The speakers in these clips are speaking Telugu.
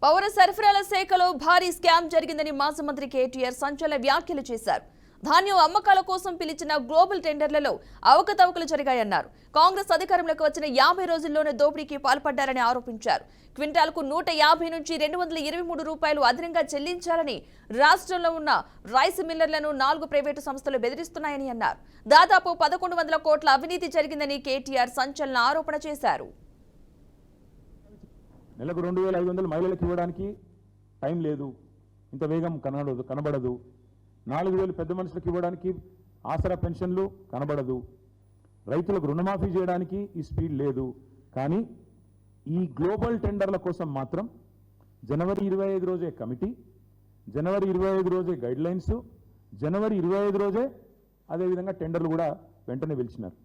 పౌర సరఫరాల శాఖలో భారీ స్కామ్ జరిగిందని మాజీ మంత్రి కేటీఆర్ సంచలన వ్యాఖ్యలు చేశారు. ధాన్యం అమ్మకాల కోసం పిలిచిన గ్లోబల్ టెండర్లలో అవకతవకలు జరిగాయన్నారు. కాంగ్రెస్ అధికారంలోకి వచ్చిన 50 రోజుల్లోనే దోపిడీకి పాల్పడ్డారని ఆరోపించారు. క్వింటాల్కు 150 నుంచి 223 రూపాయలు అదనంగా చెల్లించాలని రాష్ట్రంలో ఉన్న రైస్ మిల్లర్లను 4 ప్రైవేటు సంస్థలు బెదిరిస్తున్నాయని అన్నారు. దాదాపు 1100 కోట్ల అవినీతి జరిగిందని కేటీఆర్ సంచలన ఆరోపణ చేశారు. నెలకు 2500 మహిళలకు ఇవ్వడానికి టైం లేదు, ఇంత వేగం కనబడదు. 4000 పెద్ద మనుషులకు ఇవ్వడానికి ఆసరా పెన్షన్లు కనబడదు. రైతులకు రుణమాఫీ చేయడానికి ఈ స్పీడ్ లేదు. కానీ ఈ గ్లోబల్ టెండర్ల కోసం మాత్రం జనవరి 25 రోజే కమిటీ, జనవరి 25 రోజే గైడ్ లైన్స్, జనవరి 25 రోజే అదేవిధంగా టెండర్లు కూడా వెంటనే పిలిచినారు.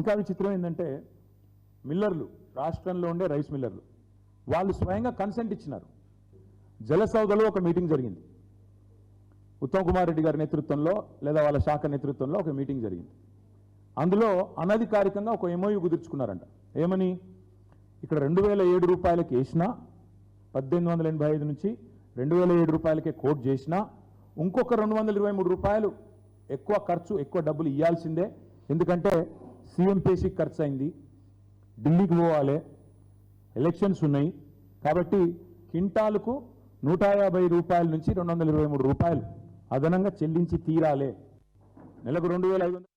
ఇంకా విచిత్రం ఏంటంటే మిల్లర్లు, రాష్ట్రంలో ఉండే రైస్ మిల్లర్లు వాళ్ళు స్వయంగా కన్సెంట్ ఇచ్చినారు. జలసౌదలో ఒక మీటింగ్ జరిగింది. ఉత్తమ్ కుమార్ రెడ్డి గారి నేతృత్వంలో లేదా వాళ్ళ శాఖ నేతృత్వంలో ఒక మీటింగ్ జరిగింది. అందులో అనధికారికంగా ఒక MOU కుదుర్చుకున్నారంట. ఏమని? ఇక్కడ 2007 రూపాయలకి వేసినా, 1885 నుంచి 2007 రూపాయలకే కోట్ చేసినా ఇంకొక 223 రూపాయలు ఎక్కువ ఖర్చు, ఎక్కువ డబ్బులు ఇవ్వాల్సిందే. ఎందుకంటే సీఎం పేషికి ఖర్చు అయింది, ఢిల్లీకి పోవాలి, ఎలక్షన్స్ ఉన్నాయి. కాబట్టి క్వింటాలకు 150 రూపాయల నుంచి 223 రూపాయలు అదనంగా చెల్లించి తీరాలే. నెలకు 2500